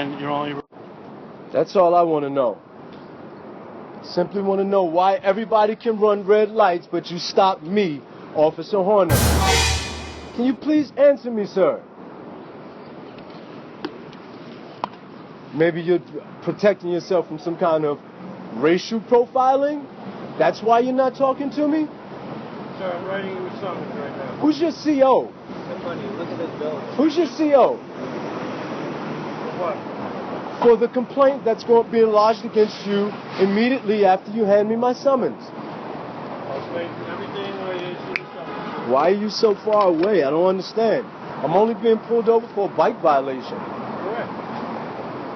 and you're only... That's all I want to know. Simply want to know why everybody can run red lights, but you stop me, Officer Horner. Can you please answer me, sir? Maybe you're protecting yourself from some kind of racial profiling? That's why you're not talking to me? Sir, I'm writing you a summons right now. Who's your CO? Somebody, look at this bill. Who's your CO? What? For the complaint that's going to be lodged against you immediately after you hand me my summons. I'll explain everything when I issue the summons. Why are you so far away? I don't understand. I'm only being pulled over for a bike violation. Correct.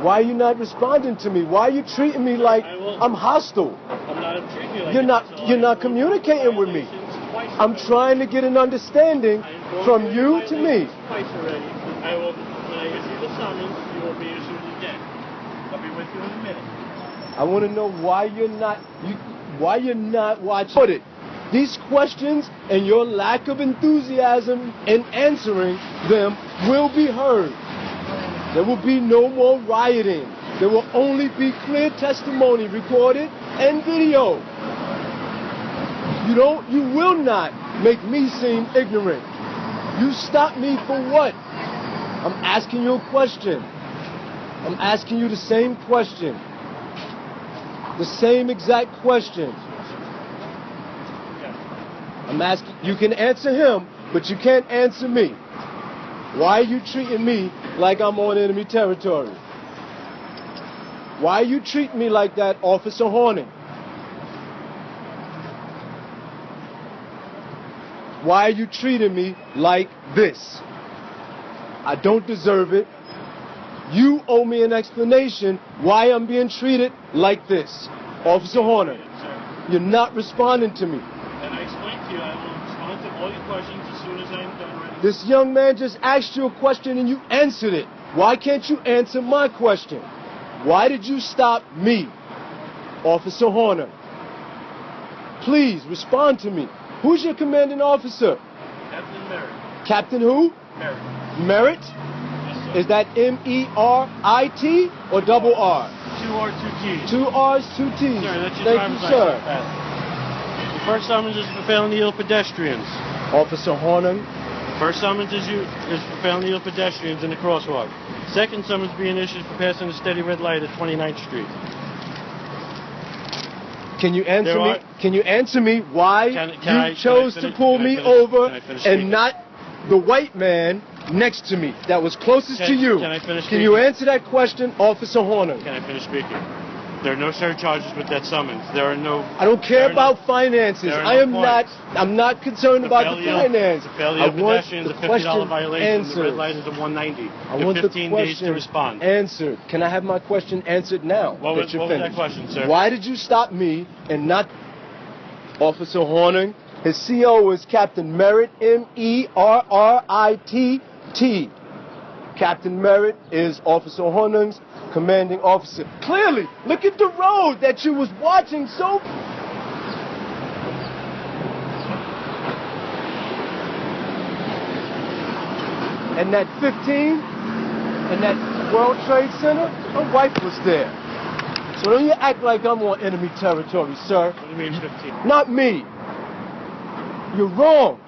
Why are you not responding to me? Why are you treating me like I'm hostile? I'm not treating you like You're not communicating with me. I'm trying to get an understanding from you to me. Twice already. I will, when I issue the summons, you will be issued again. I'll be with you in a minute. I want to know why you're not watching. These questions and your lack of enthusiasm in answering them will be heard. There will be no more rioting. There will only be clear testimony recorded and video. You will not make me seem ignorant. You stop me for what? I'm asking you a question. I'm asking you the same question. The same exact question. I'm asking, you can answer him, but you can't answer me. Why are you treating me like I'm on enemy territory? Why are you treating me like that, Officer Horning? Why are you treating me like this? I don't deserve it. You owe me an explanation why I'm being treated like this. Officer Horner, you're not responding to me. And I explained to you, I will respond to all your questions as soon as I'm done writing. This young man just asked you a question and you answered it. Why can't you answer my question? Why did you stop me, Officer Horner? Please respond to me. Who's your commanding officer? Captain Merritt. Captain who? Merritt. Merritt? Yes, sir. Is that M-E-R-I-T or double R? 2 R, 2 T's. 2 R's, 2 T's. Sir, that's your Thank driver's you, sir. license. The first summons is for failing to yield pedestrians. Officer Horner. First summons is for failing to yield pedestrians in the crosswalk. Second summons being issued for passing a steady red light at 29th Street. Can you answer me? Can you answer me why you chose to pull me over and not the white man next to me that was closest to you? Can I finish speaking? Can you answer that question, Officer Horner? Can I finish speaking? There are no surcharges with that summons. There are no... I don't care about finances. I'm not concerned about the finance. I want the $50 violation. Answered. The red light is a $190. I want 15 the question days to respond. Answered. Can I have my question answered now? What was that question, sir? Why did you stop me and not Officer Horning? His CO is Captain Merritt, M-E-R-R-I-T-T. Captain Merritt is Officer Horning's commanding officer. Clearly, look at the road that you was watching so... And that 15, and that World Trade Center, my wife was there. So don't you act like I'm on enemy territory, sir. What do you mean 15? Not me. You're wrong.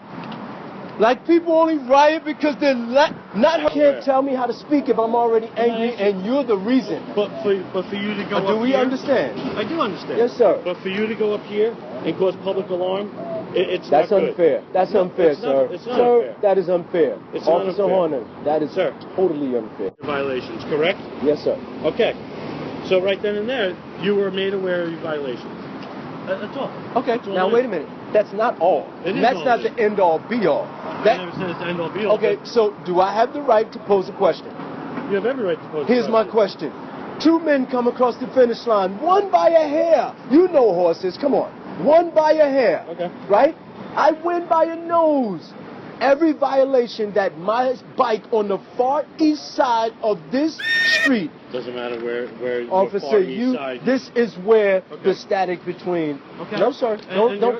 Like people only riot because they're not. You can't tell me how to speak if I'm already angry, and you're the reason. But for you to go up do we here, understand? I do understand. Yes, sir. But for you to go up here and cause public alarm, it's That's not unfair. good. That's unfair, sir. It's not sir, unfair. that is unfair. It's not Officer unfair. Horner, that is Sir. totally unfair. Violations, correct? Yes, sir. Okay. So right then and there, you were made aware of your violations. That's all. Okay. That's all Now it wait is. a minute. That's not all. It is That's all not it the is. end all be all. I never said it's the end all be all. Okay. So do I have the right to pose a question? You have every right to pose. Here's my question. Two men come across the finish line, one by a hair. You know horses. Come on. One by a hair. Okay. Right? I win by a nose. every violation that my bike on the far east side of this street. Doesn't matter where Officer, your far east side. this is where Okay. the static between. Okay. No, sir.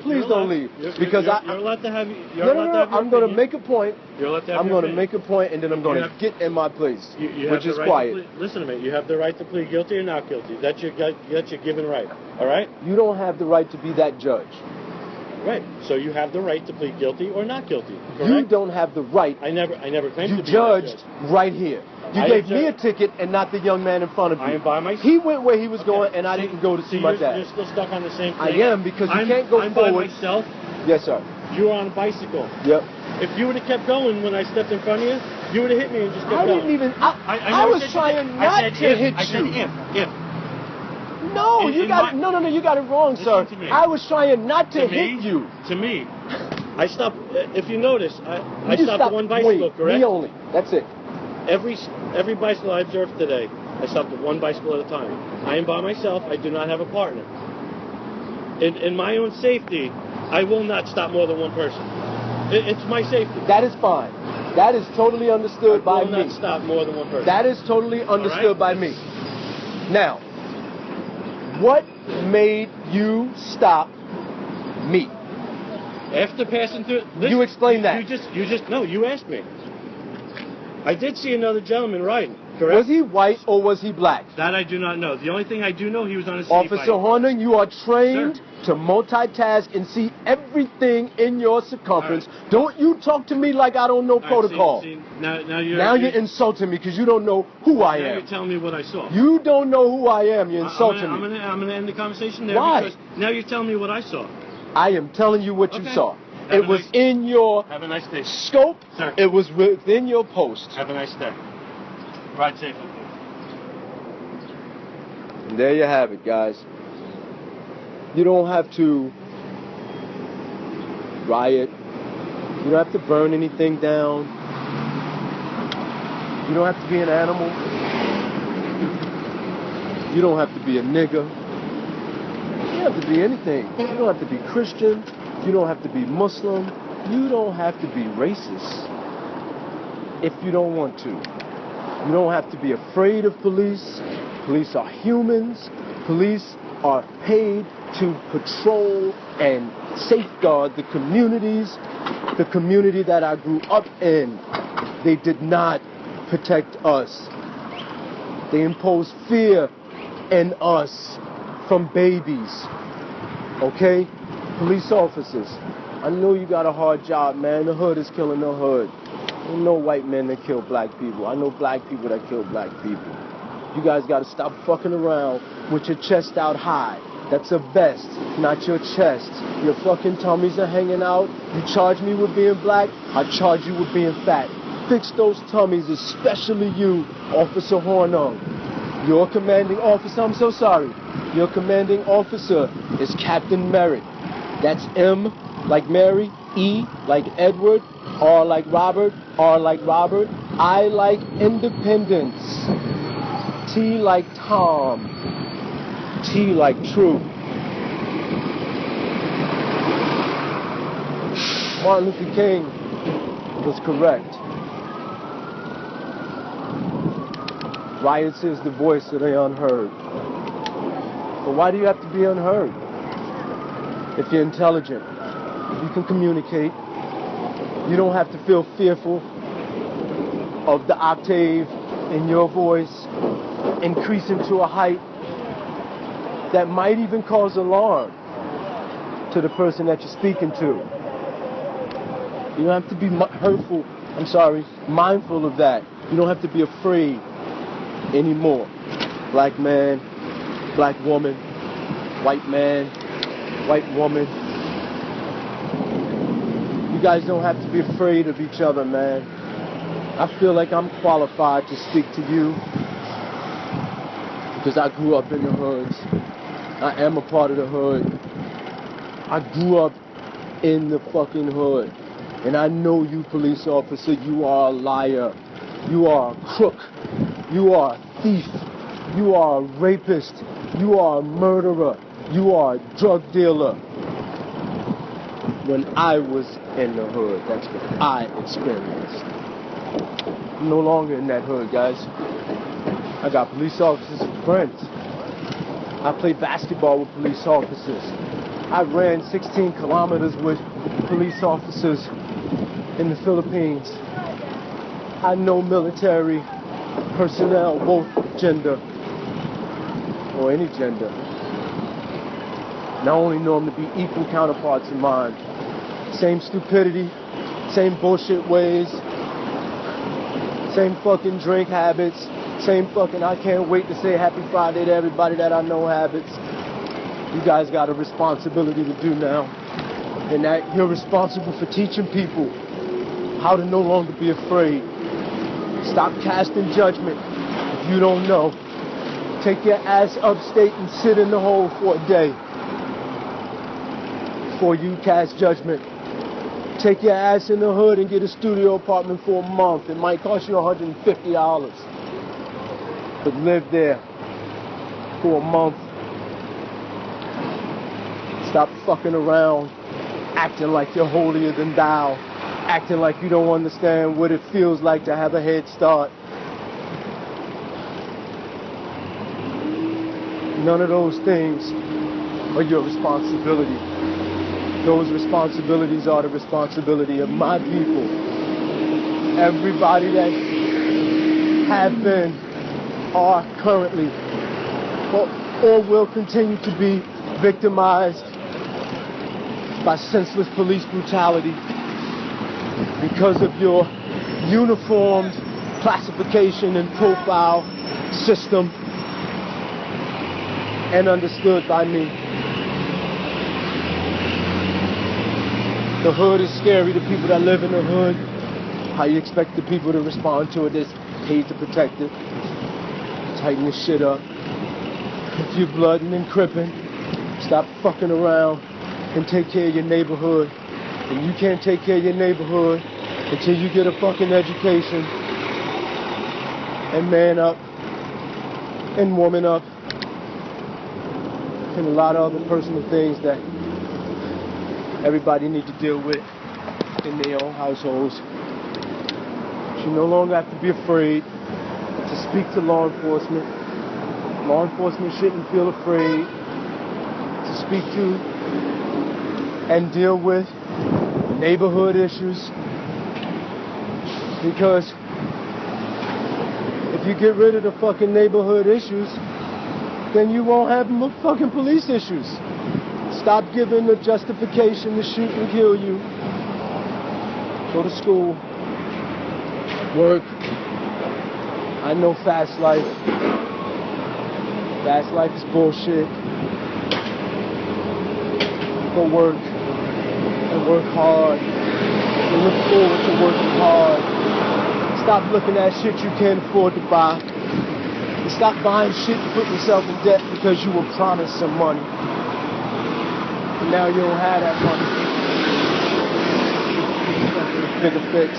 Please don't leave. Because you're allowed to have. No. I'm going to make a point. You're allowed to have I'm your going to opinion. make a point, and then I'm going You to have- get in my place, You have which the is right quiet. To listen to me. You have the right to plead guilty or not guilty. That's your given right. All right. You don't have the right to be that judge. Right. So you have the right to plead guilty or not guilty. Correct? You don't have the right. I never claimed You to be judged that judge. right here. You I gave am me a judged. ticket and not the young man in front of you. I am by myself. He went where he was Okay. going, and I didn't go to see my You're dad. still stuck on the same thing. I am, because you can't go I'm forward. by myself. Yes, sir. You were on a bicycle. Yep. If you would have kept going when I stepped in front of you, you would have hit me and just kept I going. didn't even. I never was said you trying did. not I said to if. hit I said you. if. No, In- you in got my- no. You got it wrong, sir. Listen to me. I was trying not to To hit me, you. To me, I stopped. If you notice, I You stopped at one bicycle. wait, Correct. Me only. That's it. Every bicycle I observed today, I stopped at one bicycle at a time. I am by myself. I do not have a partner. In my own safety, I will not stop more than one person. It's my safety. That is fine. That is totally understood I by will me. not stop more than one person. That is totally understood by me. Now, what made you stop me? After passing through, You explain that. You asked me. I did see another gentleman riding. Correct. Was he white or was he black? That I do not know. The only thing I do know, he was on a city Officer bike. Horner, you are trained Sir. to multitask and see everything in your circumference. Don't you talk to me like I don't know All right, protocol. now You're insulting me because you don't know who I Now am. you're telling me what I saw. You don't know who I am. You're insulting I'm me. gonna end the conversation there. Why? Because now you're telling me what I saw. I am telling you what you Okay. saw. Have It a was nice- in your Have a nice day. scope. Sir. It was within your post. Have a nice day. Ride safely. And there you have it, guys. You don't have to riot. You don't have to burn anything down. You don't have to be an animal. You don't have to be a nigger. You don't have to be anything. You don't have to be Christian. You don't have to be Muslim. You don't have to be racist if you don't want to. You don't have to be afraid of police. Police are humans. Police are paid to patrol and safeguard the communities, the community that I grew up in. They did not protect us. They imposed fear in us from babies. Okay? Police officers, I know you got a hard job, man. The hood is killing the hood. I know white men that kill black people. I know black people that kill black people. You guys got to stop fucking around with your chest out high. That's a vest, not your chest. Your fucking tummies are hanging out. You charge me with being black, I charge you with being fat. Fix those tummies, especially you, Officer Hornung. Your commanding officer, I'm so sorry. Your commanding officer is Captain Merritt. That's M like Mary, E like Edward, R like Robert, R like Robert, I like independence, T like Tom, T like true. Martin Luther King was correct. Riots is the voice of the unheard. But why do you have to be unheard? If you're intelligent, you can communicate. You don't have to feel fearful of the octave in your voice increasing to a height that might even cause alarm to the person that you're speaking to. You don't have to be mindful of that. You don't have to be afraid anymore. Black man, black woman, white man, white woman. You guys don't have to be afraid of each other, man. I feel like I'm qualified to speak to you because I grew up in the hoods. I am a part of the hood. I grew up in the fucking hood. And I know you, police officer, you are a liar. You are a crook. You are a thief. You are a rapist. You are a murderer. You are a drug dealer. when I was in the hood. That's what I experienced. I'm no longer in that hood, guys. I got police officers and friends. I played basketball with police officers. I ran 16 kilometers with police officers in the Philippines. I know military personnel, both gender or any gender. And I only know them to be equal counterparts of mine. Same stupidity, same bullshit ways, same fucking drink habits, same fucking I can't wait to say happy Friday to everybody that I know habits. You guys got a responsibility to do now. And that you're responsible for teaching people how to no longer be afraid. Stop casting judgment if you don't know. Take your ass upstate and sit in the hole for a day before you cast judgment. Take your ass in the hood and get a studio apartment for a month. It might cost you $150. But live there for a month. Stop fucking around, acting like you're holier than thou, acting like you don't understand what it feels like to have a head start. None of those things are your responsibility. Those responsibilities are the responsibility of my people. Everybody that have been, are currently, or will continue to be victimized by senseless police brutality because of your uniformed classification and profile system, and understood by me. The hood is scary to people that live in the hood. How you expect the people to respond to it? They're paid to protect it. Tighten this shit up. If you're blooding and cripping, stop fucking around and take care of your neighborhood. And you can't take care of your neighborhood until you get a fucking education and man up and woman up and a lot of other personal things that everybody needs to deal with in their own households. But you no longer have to be afraid to speak to law enforcement. Law enforcement shouldn't feel afraid to speak to and deal with neighborhood issues, because if you get rid of the fucking neighborhood issues, then you won't have fucking police issues. Stop giving the justification to shoot and kill you. Go to school, work. I know fast life. Fast life is bullshit. Go work and work hard and look forward to working hard. Stop looking at shit you can't afford to buy. And stop buying shit and putting yourself in debt because you were promised some money. And now you don't have that money. Bigger fix.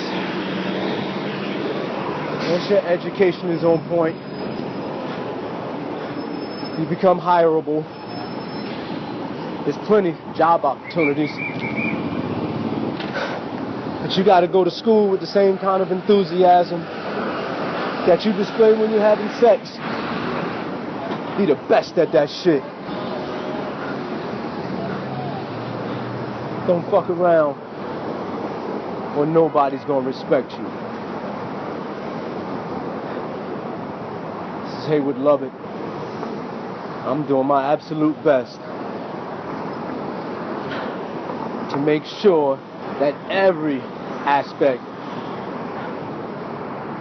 Once your education is on point, you become hireable. There's plenty of job opportunities. But you gotta go to school with the same kind of enthusiasm that you display when you're having sex. Be the best at that shit. Don't fuck around or nobody's gonna respect you. This is Haywood Lovett. I'm doing my absolute best to make sure that every aspect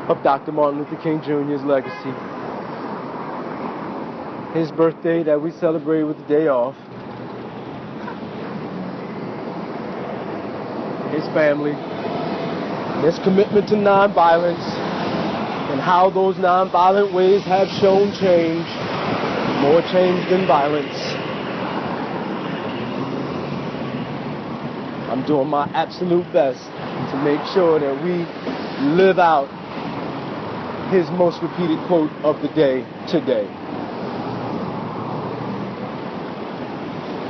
of Dr. Martin Luther King Jr.'s legacy, his birthday that we celebrate with the day off, his family, his commitment to nonviolence, and how those nonviolent ways have shown change, more change than violence. I'm doing my absolute best to make sure that we live out his most repeated quote of the day today.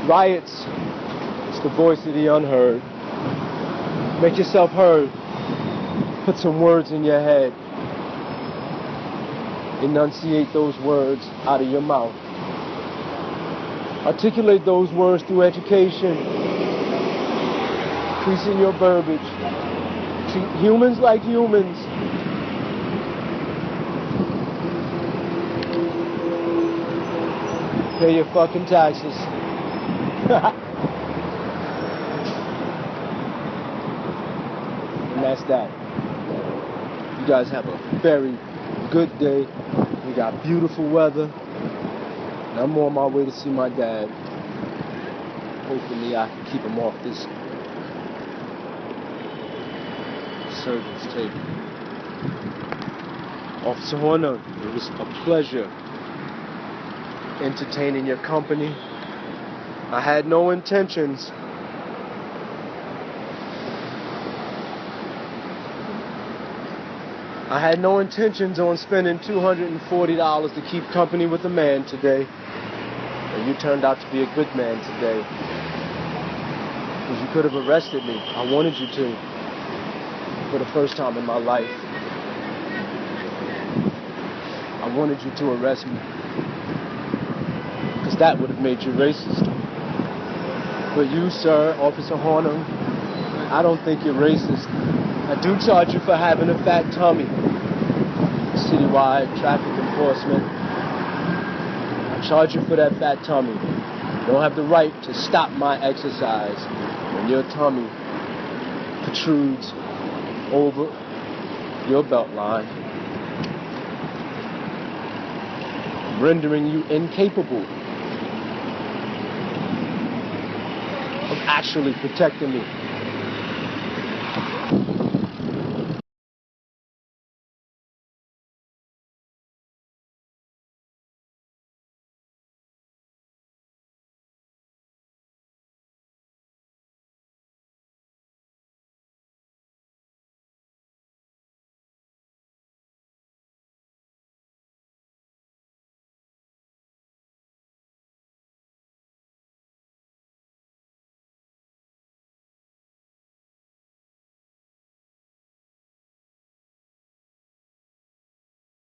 Riots, it's the voice of the unheard. Make yourself heard. Put some words in your head. Enunciate those words out of your mouth. Articulate those words through education. Increasing your verbiage. Treat humans like humans. Pay your fucking taxes. And that's that. You guys have a very good day. We got beautiful weather. And I'm on my way to see my dad. Hopefully I can keep him off this surgeon's table. Officer Horner, it was a pleasure entertaining your company. I had no intentions on spending $240 to keep company with a man today. And you turned out to be a good man today. Because you could have arrested me. I wanted you to. For the first time in my life. I wanted you to arrest me. Because that would have made you racist. But you, sir, Officer Horner, I don't think you're racist. I do charge you for having a fat tummy. Citywide traffic enforcement. I charge you for that fat tummy. You don't have the right to stop my exercise when your tummy protrudes over your belt line, rendering you incapable of actually protecting me.